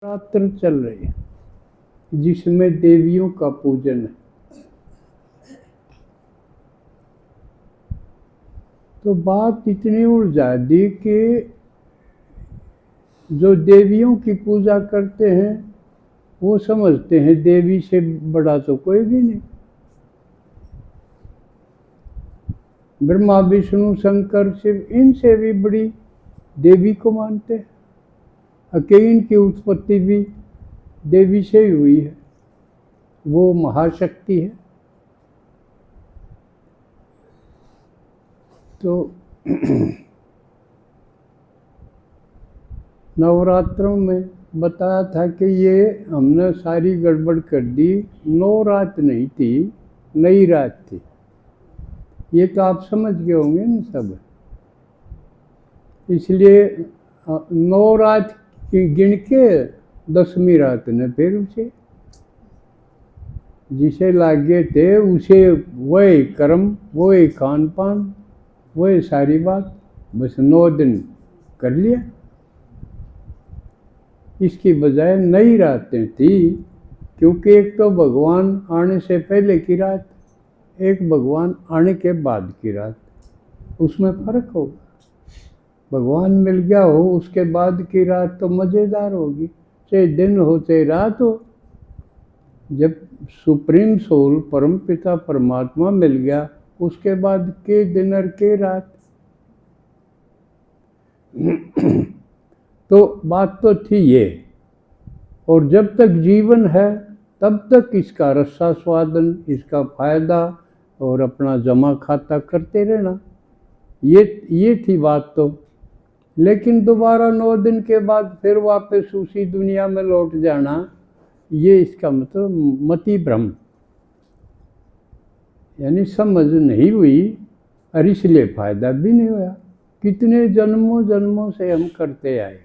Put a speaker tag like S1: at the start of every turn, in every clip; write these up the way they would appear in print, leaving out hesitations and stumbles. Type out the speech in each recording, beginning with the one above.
S1: नवरात्र चल रही है जिसमें देवियों का पूजन है। तो बात इतनी उलझा दी कि जो देवियों की पूजा करते हैं वो समझते हैं देवी से बड़ा तो कोई भी नहीं। ब्रह्मा विष्णु शंकर शिव इनसे भी बड़ी देवी को मानते हैं। इनकी उत्पत्ति भी देवी से ही हुई है, वो महाशक्ति है। तो नवरात्रों में बताया था कि ये हमने सारी गड़बड़ कर दी। 9 रात नहीं थी, नई रात थी। ये तो आप समझ गए होंगे ना सब। इसलिए 9 रात की गिन के 10वीं रात ने फिर उसे जिसे लागे थे उसे वही कर्म, वही खान पान, वही सारी बात, बस 9 दिन कर लिया। इसकी बजाय नई रातें थी, क्योंकि एक तो भगवान आने से पहले की रात, एक भगवान आने के बाद की रात, उसमें फर्क होगा। भगवान मिल गया हो उसके बाद की रात तो मज़ेदार होगी, चाहे दिन हो चाहे रात हो। जब सुप्रीम सोल परम पिता परमात्मा मिल गया उसके बाद के दिन और के रात। तो बात तो थी ये। और जब तक जीवन है तब तक इसका रस्सा स्वादन, इसका फायदा और अपना जमा खाता करते रहना, ये थी बात तो। लेकिन दोबारा 9 दिन के बाद फिर वापस उसी दुनिया में लौट जाना, ये इसका मतलब मति भ्रम, यानी समझ नहीं हुई और इसलिए फायदा भी नहीं हुआ। कितने जन्मों जन्मों से हम करते आए।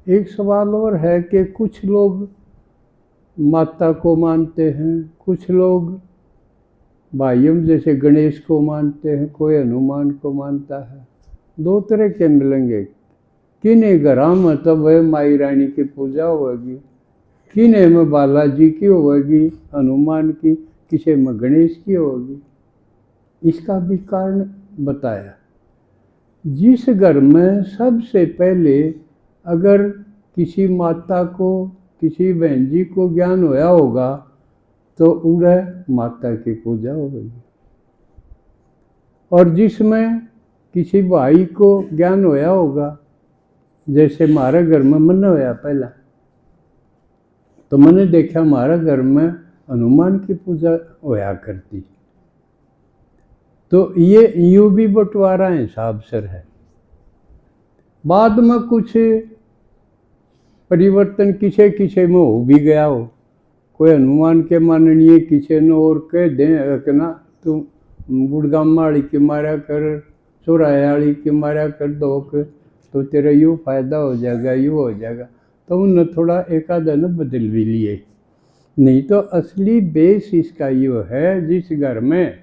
S1: एक सवाल और है कि कुछ लोग माता को मानते हैं, कुछ लोग भाइयों जैसे गणेश को मानते हैं, कोई हनुमान को मानता है। 2 तरह के मिलेंगे। किन्हीं घरों में तो वह माई रानी की पूजा होगी, किन्हीं में बालाजी की होगी, हनुमान की, किसी में गणेश की होगी। इसका भी कारण बताया। जिस घर में सबसे पहले अगर किसी माता को, किसी बहन जी को ज्ञान होया होगा तो उन्हें माता की पूजा होगी। और जिसमें किसी भाई को ज्ञान होया होगा, जैसे हमारे घर में मन होया पहला, तो मैंने देखा हमारे घर में हनुमान की पूजा होया करती। तो ये यूँ भी बंटवारा हिसाब से है। बाद में कुछ परिवर्तन किसे किसे में हो भी गया हो। कोई हनुमान के माननीय किसे न और कह दें कि ना तुम गुड़गामा वाली की मारा कर, चौराया वाली की मारा कर दो तो तेरा यूँ फायदा हो जाएगा, यूँ हो जाएगा। तो उन्होंने थोड़ा एक आधा न बदल भी लिए। नहीं तो असली बेस इसका ये है, जिस घर में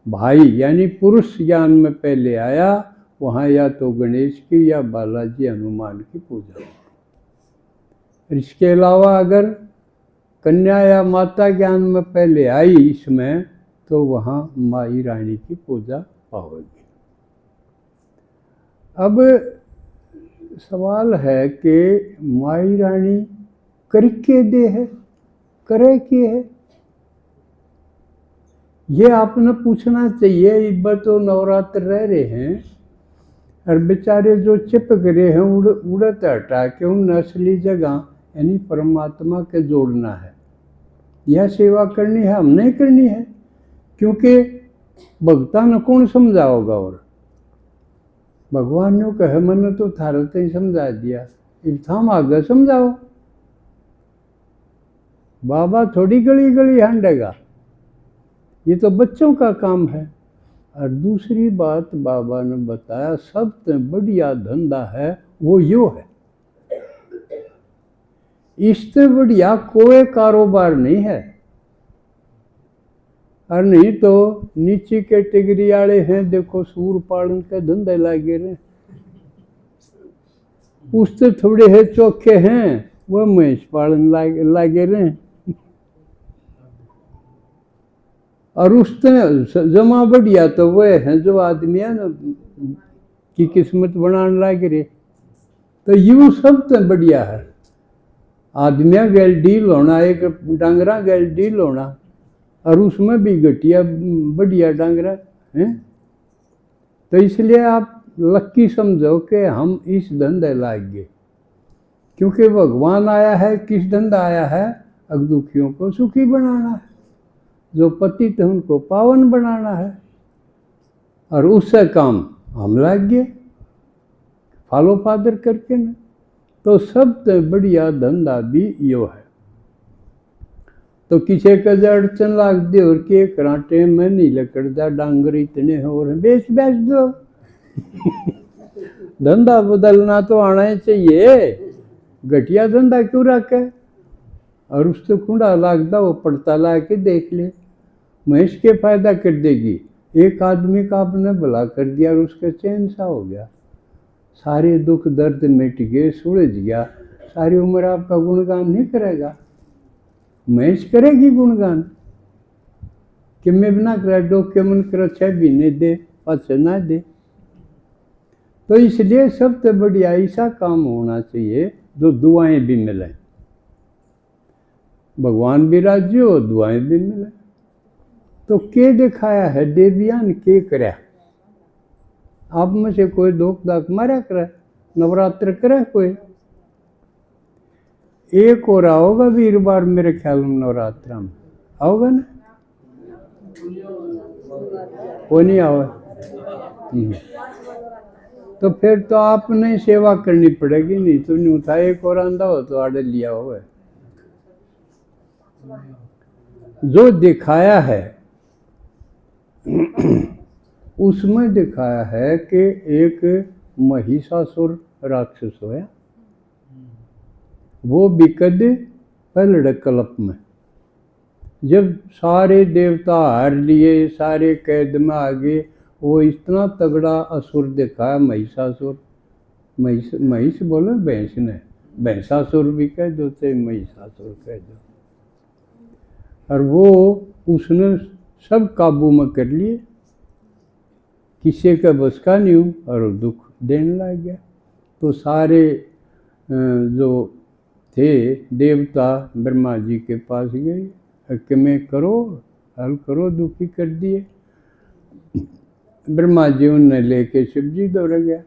S1: भाई यानी पुरुष ज्ञान में पहले आया वहाँ या तो गणेश की या बालाजी हनुमान की पूजा हो। इसके अलावा अगर कन्या या माता ज्ञान में पहले आई इसमें, तो वहाँ माई रानी की पूजा होगी। अब सवाल है कि माई रानी करके दे है, करे के है, ये आपने पूछना चाहिए। इस बार तो नवरात्र रह रहे हैं और बेचारे जो चिपक रहे हैं उड़त हटा के उन असली जगह यानी परमात्मा के जोड़ना है। यह सेवा करनी है, हम नहीं करनी है, क्योंकि भक्ता ने कौन समझाओगा। और भगवान ने कहे मैंने तो थारे ही समझा दिया, अब थाम आगे समझाओ। बाबा थोड़ी गली गली हांडेगा, ये तो बच्चों का काम है। और दूसरी बात बाबा ने बताया सबसे बढ़िया धंधा है वो यो है। इससे बढ़िया कोई कारोबार नहीं है। और नहीं तो नीची कैटेगरी वाले हैं, देखो सूर पालन के धंधे लागे रहे। उससे थोड़े है चोखे हैं, वह महेश पालन लागे रहे। और उसने जमा बढ़िया तो वह है जो आदमी है ना की किस्मत बनाने लाग रहे। तो यूं सब तो बढ़िया है, आदमिया गैल डील होना, एक डांगरा गैल डील होना, और उसमें भी घटिया बढ़िया डांगरा है। तो इसलिए आप लक्की समझो कि हम इस धंधे लाग गए, क्योंकि भगवान आया है, किस धंधा आया है, अगदुखियों को सुखी बनाना है, जो पतित है उनको पावन बनाना है। और उससे काम हम लाग गए फॉलो फादर करके ना। तो सबसे बढ़िया धंधा भी यो है। तो किसी का अड़चन लाग दे और के कराटे में नहीं लकड़दा डांगर इतने हो रहे, बेच दो। धंधा बदलना तो आना ही चाहिए, घटिया धंधा क्यों रखे। और उससे खुंडा लागदा वो पड़ता ला के देख ले, महेश के फायदा कर देगी। एक आदमी का आपने भला कर दिया और उसका चैन सा हो गया, सारे दुख दर्द मिट गए, सुलझ गया, सारी उम्र आपका गुणगान नहीं करेगा, महेश करेगी गुणगान कि मैं बिना करे डोके मन करो 6 महीने दे पाछे ना दे। तो इसलिए सबसे बढ़िया ऐसा काम होना चाहिए जो दुआएं भी मिले, भगवान भी राजी हो, दुआएं भी मिले। तो के दिखाया है देवियान के करे, आप में से कोई दोख दाख मारा करे, नवरात्र करे कोई, एक और आओगा वीरवार मेरे ख्याल में नवरात्रा में आओगा ना, वो नहीं आओ। तो फिर तो आपने सेवा करनी पड़ेगी, नहीं तो नहीं उठा, एक और आंदा हो तो आड़े लिया हो। जो दिखाया है उसमें दिखाया है कि एक महिषासुर राक्षस होया, वो बिकद पहले कल्प में जब सारे देवता हार लिए, सारे कैद में आ गए, वो इतना तगड़ा असुर दिखाया महिषासुर। महिष बोले भैंस ने, भैंसासुर भी कह दो चाहे महिषासुर कह दो। और वो उसने सब काबू में कर लिए, किसी का बस का नहीं हूँ, और दुख देने लग गया। तो सारे जो थे देवता ब्रह्मा जी के पास गए कि मैं करो, हल करो, दुखी कर दिए। ब्रह्मा जी उनने लेके शिव जी दौड़ गया,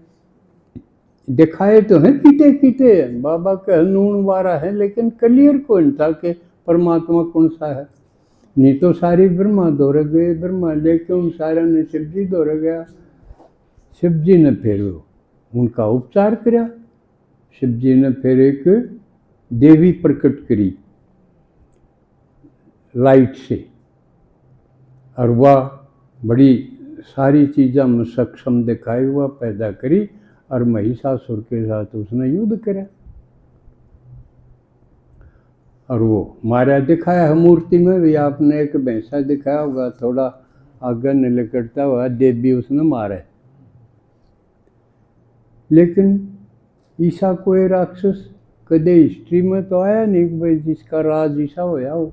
S1: दिखाए तो हैं कीते कीते बाबा का नून वारा है, लेकिन क्लियर कौन था कि परमात्मा कौन सा है। नहीं तो सारी ब्रह्मा दौड़ गए, ब्रह्मा लेके उन सारे ने शिव जी दौड़ गया। शिव जी ने फिर उनका उपचार किया, शिव जी ने फिर एक देवी प्रकट करी लाइट से, और वह बड़ी सारी चीज़ों में सक्षम दिखाई हुआ पैदा करी, और महिषासुर के साथ उसने युद्ध करा, और वो मारा दिखाया है मूर्ति में भी। आपने एक भैंसा दिखाया होगा, थोड़ा आगे निकलता हुआ देवी उसने मारा है। लेकिन ईसा कोई राक्षस कदे हिस्ट्री में तो आया नहीं भाई जिसका राज ईसा होया हो,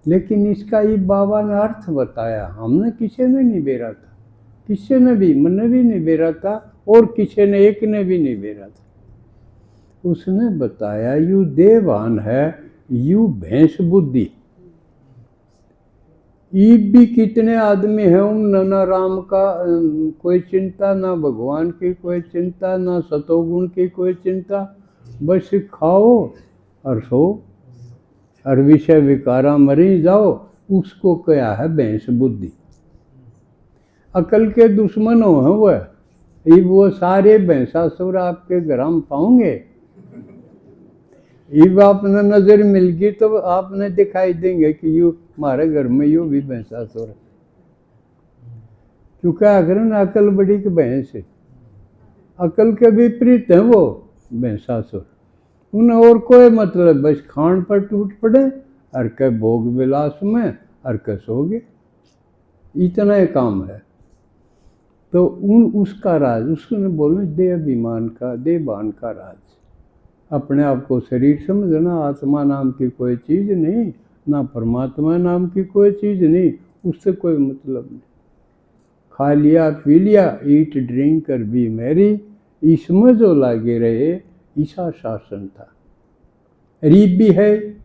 S1: लेकिन इसका ये बाबा ने अर्थ बताया, हमने किसी ने नहीं बेरा था, किसी ने भी मैंने भी नहीं बेरा था, और किसी ने एक ने भी नहीं बेरा था। उसने बताया यू देवान है, यू भैंस बुद्धि। ये भी कितने आदमी हैं उन ना राम का कोई चिंता, ना भगवान की कोई चिंता, ना सतोगुण की कोई चिंता, बस खाओ और सो और विषय विकारा मरी जाओ। उसको क्या है भैंस बुद्धि। अकल के दुश्मनों हैं वह, वो सारे भैंसासुर आपके घर में पाओगे। ये आपने नजर मिल गई तो आपने दिखाई देंगे कि यू हमारे घर में यू भी भैंसासुर है, क्योंकि आखिर अकल बड़ी की भैंस है, अकल के विपरीत है वो भैंसासुर। उन्हें और कोई मतलब, बस खान पर टूट पड़े और के भोग विलास में और के सो गए, इतना ही काम है। तो उसका राज, उसने बोले देहाभिमान का, देहभान का राज। अपने आप को शरीर समझना, आत्मा नाम की कोई चीज़ नहीं, ना परमात्मा नाम की कोई चीज़ नहीं, उससे कोई मतलब नहीं। खा लिया पी लिया, ईट ड्रिंक कर भी मैरी, इसमें जो लागे रहे ईसा शासन था। रीब भी है,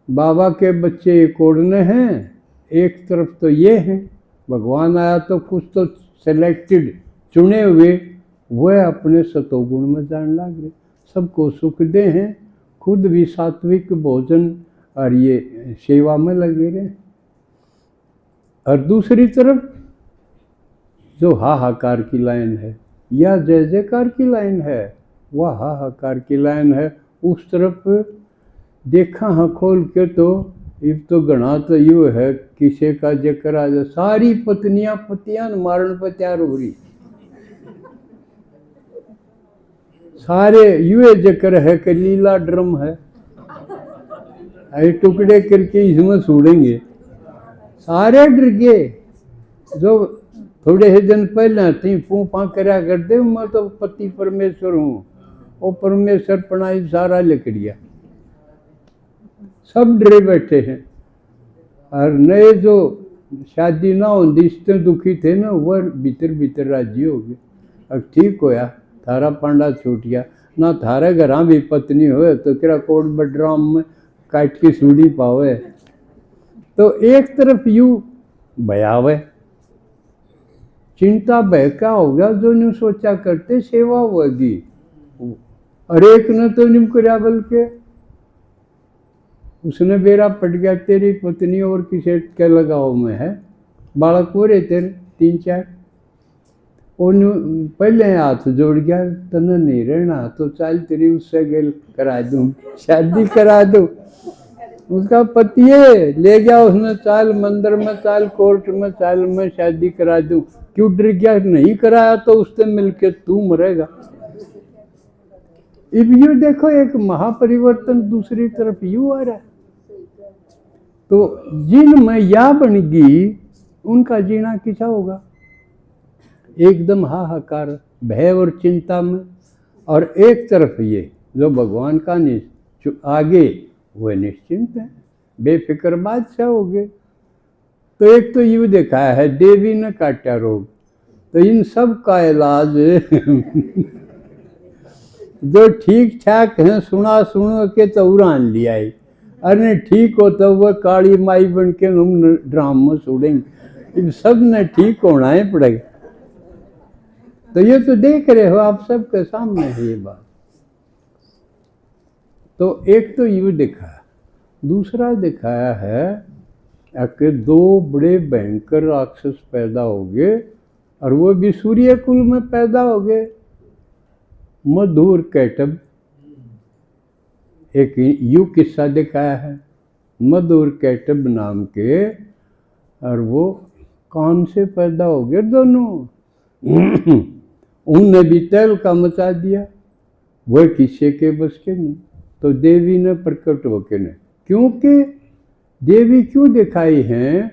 S1: बाबा के बच्चे एक ओढ़ने हैं, एक तरफ तो ये हैं, भगवान आया तो कुछ तो सेलेक्टेड चुने हुए वह अपने सतोगुण में जान लग रहे, सबको सुख दे हैं, खुद भी सात्विक भोजन और ये सेवा में लगे रहे। और दूसरी तरफ जो हाहाकार की लाइन है या जय जयकार की लाइन है, वह हाहाकार की लाइन है। उस तरफ देखा हाँ खोल के तो इब तो गणा तो यूँ है, किसी का जिक्र आ जाए सारी पत्नियां पतियां मारन पर तैयार हो रही, सारे यूँ जिक्र है कि लीला ड्रम है, ऐसे टुकड़े करके इसमें सूड़ेंगे। सारे डर गए, जो थोड़े ही दिन पहले थी फूँ फाँ करा करते, मैं तो पति परमेश्वर हूँ, वो परमेश्वर पढ़ाई सारा लिखड़िया, सब डरे बैठे हैं। और नए जो शादी ना होती इससे दुखी थे ना, वह भीतर भीतर राजी हो गए। अब ठीक होया, थारा पांडा छूट गया ना, थारे घर भी पत्नी हो तो तेरा कोट बड्राम में काट के सूढ़ी पावे। तो एक तरफ यू भयावे चिंता बहका हो गया, जो न्यू सोचा करते सेवा होगी, और एक ने तो न्यू करया, बल्कि उसने बेरा पट गया, तेरी पत्नी और किसी के लगाव में है, बालक हो रहे तेरे 3-4, पहले हाथ जोड़ गया, तने नहीं रहना तो चल तेरी उससे गेल करा दूं, शादी करा दूं। उसका पति ले गया, उसने चाल मंदिर में, चाल कोर्ट में, चाल में शादी करा दूं। क्यों डर गया? नहीं कराया तो उससे मिलके तू मरेगा। अब यू देखो एक महापरिवर्तन दूसरी तरफ यू आ रहा है। तो जिनमें या बन गई उनका जीना किसा होगा? एकदम हाहाकार भय और चिंता में। और एक तरफ ये जो भगवान का आगे वह निश्चिंत है, बेफिक्र बादशाह हो गए। तो एक तो यूँ देखा है देवी ने काटा रोग, तो इन सब का इलाज जो ठीक ठाक हैं सुना सुनो के तो उड़ान लिया है, अरे ठीक हो तो वह काली माई बन के हम ड्राम में सुड़ेंगे। इन सब ने ठीक होना है पड़ेगा। तो ये तो देख रहे हो आप सबके सामने है ये बात। तो एक तो यूँ दिखाया, दूसरा दिखाया है कि दो बड़े भयंकर राक्षस पैदा हो गए और वो भी सूर्य कुल में पैदा हो गए। मधुर कैटब, एक यू किस्सा दिखाया है मधुर कैटब नाम के, और वो कान से पैदा हो गए दोनों। उनने भी तेल का मचा दिया, वह किसी के बस के नहीं। तो देवी ने प्रकट होके ने, क्योंकि देवी क्यों दिखाई हैं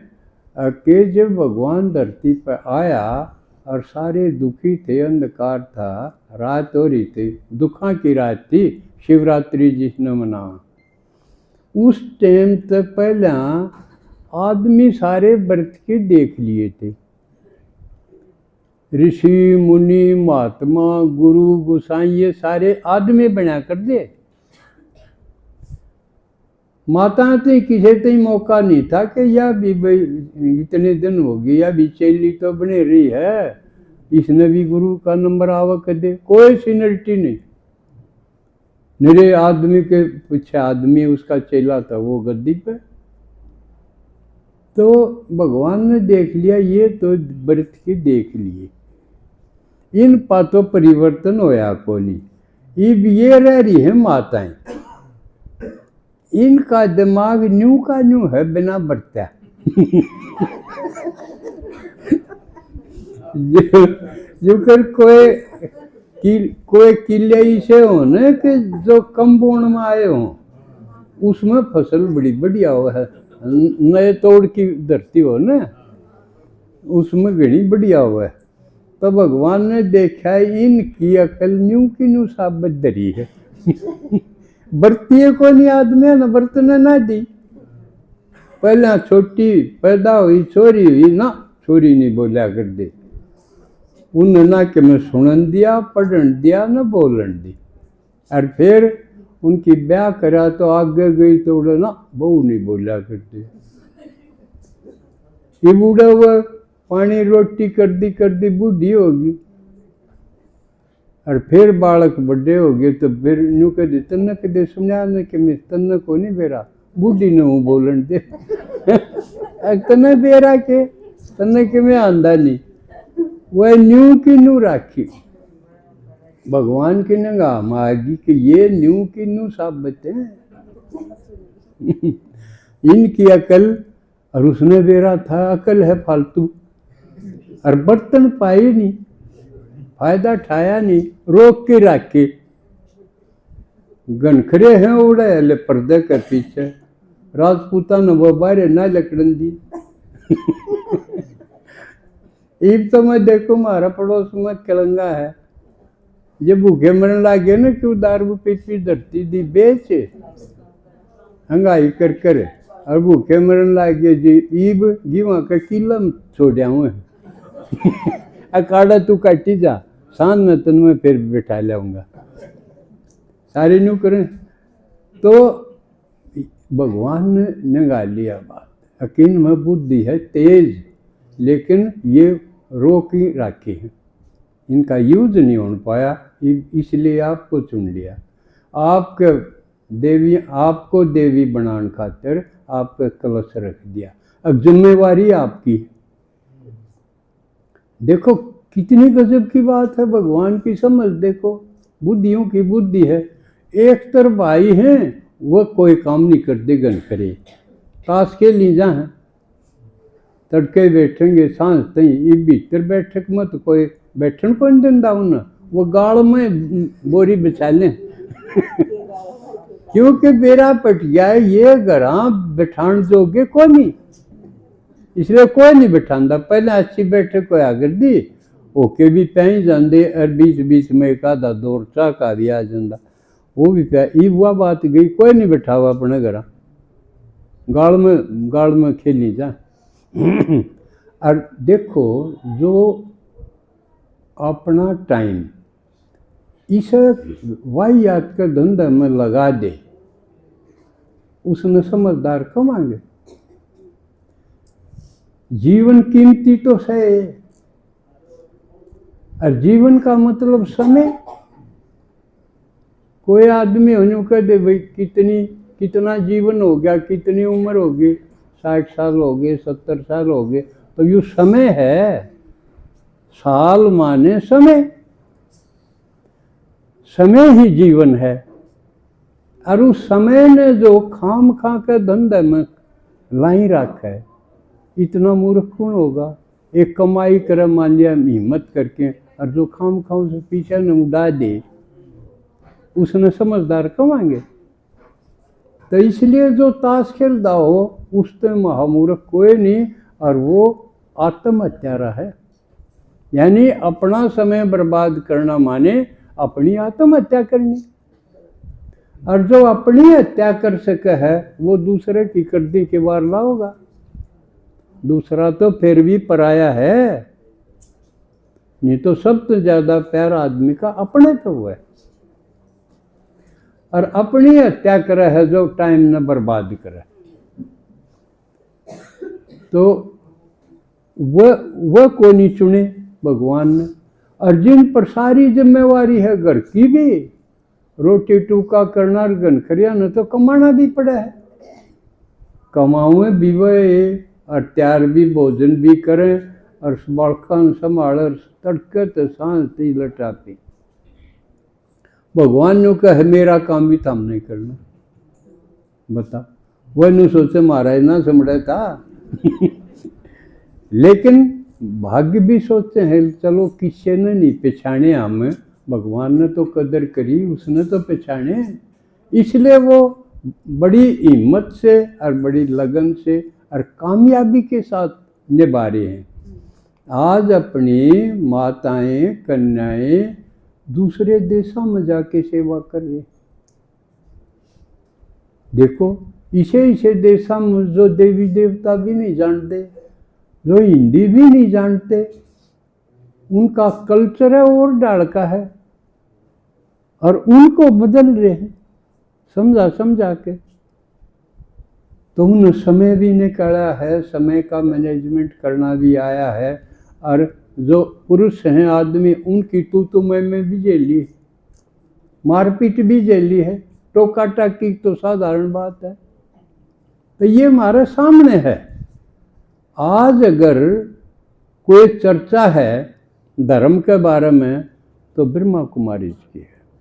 S1: कि जब भगवान धरती पर आया और सारे दुखी थे, अंधकार था, रात हो रही थी, दुखा की रात थी, शिवरात्रि जिसने मना, उस टाइम तक पहले आदमी सारे व्रत के देख लिए थे। ऋषि मुनि महात्मा गुरु गोसाई ये सारे आदमी बना कर दे। माता तो किसी तो मौका नहीं था कि या भी भाई इतने दिन हो गए या भी चेली तो बने रही है, इसने भी गुरु का नंबर आवा कर दे। कोई सीनियरिटी नहीं, मेरे आदमी के पीछे आदमी उसका चेला था वो गद्दी पे। तो भगवान ने देख लिया ये तो व्रत की देख लिए, इन पातों परिवर्तन होया कोनी। अब ये रह रही है माताएं, इनका दिमाग न्यू का न्यू है बिना बरता। जो कर कोई किले ऐसे हो न कि जो कम बोण में आए हों, उसमें फसल बड़ी बढ़िया हो है, नए तोड़ की धरती हो न उसमें घनी बढ़िया हुआ है। तो भगवान ने देखा इनकी अकल न्यू की न्यू साबित धरी है। बरतिए को नहीं आदमी ना बरतने ना दी। पहले छोटी पैदा हुई छोरी हुई ना, छोरी नहीं बोलिया कर दे। उन्हें ना कि मैं सुनन दिया, पढ़न दिया, न बोलन दी। और फिर उनकी ब्याह करा तो आगे गई तो उड़े ना बहू नहीं बोलिया करते। ये बूढ़ा हुआ पानी रोटी कर दी बूढ़ी होगी। और फिर बालक बड़े हो गए तो फिर न्यू कह दे तन्ने कदे सुनिया ने कि मैं तन्ने को नहीं बेरा, बूढ़ी ने हूँ बोलन दे। तन्ने बेरा के तन्ने के मैं आंदा नहीं, वह न्यू की न्यू राखी। भगवान की नगा मागी कि ये न्यू की न्यू साबित है। इनकी अकल, और उसने बेरा था अकल है फालतू, और बर्तन पाए नहीं, फायदा ठाया नहीं, रोक के राखे। गनखरे हैं उड़े हले पर्दे के पीछे, राजपूता ने वो बारे ना लकड़न दी। इब तो मैं देखो मारा पड़ोस में कलंगा है, ये भूखे मरने लागे ना क्यों दारू पी धरती दी बेच हंगाई कर कर, और भूखे मरने लागे जी ईब गिवा का किला छोड़ा हुए। अकाड़ा तू काटी जा, सांझ में तन में फिर बिठा लाऊंगा। सारे न्यू करें तो भगवान ने निकाल लिया बात। यकीन में बुद्धि है तेज, लेकिन ये रोक ही रखी है, इनका यूज नहीं हो पाया, इसलिए आपको चुन लिया। आपके देवी, आपको देवी बनाने खातिर आपके कलश रख दिया। अब जिम्मेवारी आपकी। देखो कितनी गजब की बात है, भगवान की समझ देखो, बुद्धियों की बुद्धि है। एक तरफ भाई हैं वो कोई काम नहीं करते, गन करे ताश के ली जा हैं, तड़के बैठेंगे सांझ तई, ये भीतर बैठक में तो कोई बैठन को नहीं देता उन्हें, वो गाड़ में बोरी बिछा लें। क्योंकि बेरा पट गया है, ये घरा बिठान जोगे को नहीं, इसलिए कोई नहीं बिठाता। पहले अच्छी बैठक को आकर दी, ओके भी पै जाते, और बीच बीच में एक आधा दौर चाह का भी आ जाता, वो भी पै। ये हुआ बात गई, कोई नहीं बैठा हुआ अपने घर, गाड़ में खेली जा। और देखो जो अपना टाइम इस वाहियात के धंधे में लगा दे, उसने समझदार कमांगे। जीवन कीमती तो है, और जीवन का मतलब समय। कोई आदमी होने कह दे भाई कितना जीवन हो गया, कितनी उम्र होगी, 60 साल हो गए, 70 साल हो गए, तो ये समय है। साल माने समय, समय ही जीवन है। और उस समय ने जो खाम खा के धंधे में लाई रखा है, इतना मूर्ख कौन होगा। एक कमाई करे मान लिया हिम्मत करके, और जो खाम खा उसे पीछे न उड़ा दे, उसने समझदार कमाएंगे। तो इसलिए जो ताश खेलता हो उससे महामूर्ख कोई नहीं, और वो आत्महत्यारा है। यानी अपना समय बर्बाद करना माने अपनी आत्महत्या करनी। और जो अपनी हत्या कर सके है वो दूसरे की करने के बार लाओगा। दूसरा तो फिर भी पराया है, नहीं तो सबसे ज्यादा प्यार आदमी का अपने तो हुआ है। और अपनी हत्या करे है जो टाइम न बर्बाद करे, तो वह को नहीं चुने भगवान ने। और जिन पर सारी जिम्मेवारी है घर की भी, रोटी टूका करना, गनखरिया ने तो कमाना भी पड़ा है। कमाऊँ भी वह, और त्यार भी भोजन भी करें, और बालखान संभाल, तड़के तो सांझ ती लटाती। भगवान ने कहा मेरा काम भी थम नहीं करना। बता वह नहीं सोचे महाराज ना समझा था। लेकिन भाग्य भी सोचते हैं, चलो किसी ने नहीं पहचाने, हमें भगवान ने तो कदर करी, उसने तो पहचाने। इसलिए वो बड़ी हिम्मत से और बड़ी लगन से और कामयाबी के साथ निभा रहे हैं। आज अपनी माताएं कन्याएं दूसरे देशों में जाके सेवा कर रही। देखो इसे देशों में जो देवी देवता भी नहीं जानते, जो हिंदी भी नहीं जानते, उनका कल्चर है और डाल का है, और उनको बदल रहे हैं समझा के। तो उन समय भी निकाला है, समय का मैनेजमेंट करना भी आया है। और जो पुरुष हैं आदमी, उनकी तू मैं भी झेली, मारपीट भी झेली है, टोका टाकी तो साधारण बात है। तो ये हमारे सामने है। आज अगर कोई चर्चा है धर्म के बारे में तो ब्रह्मा कुमारी की है।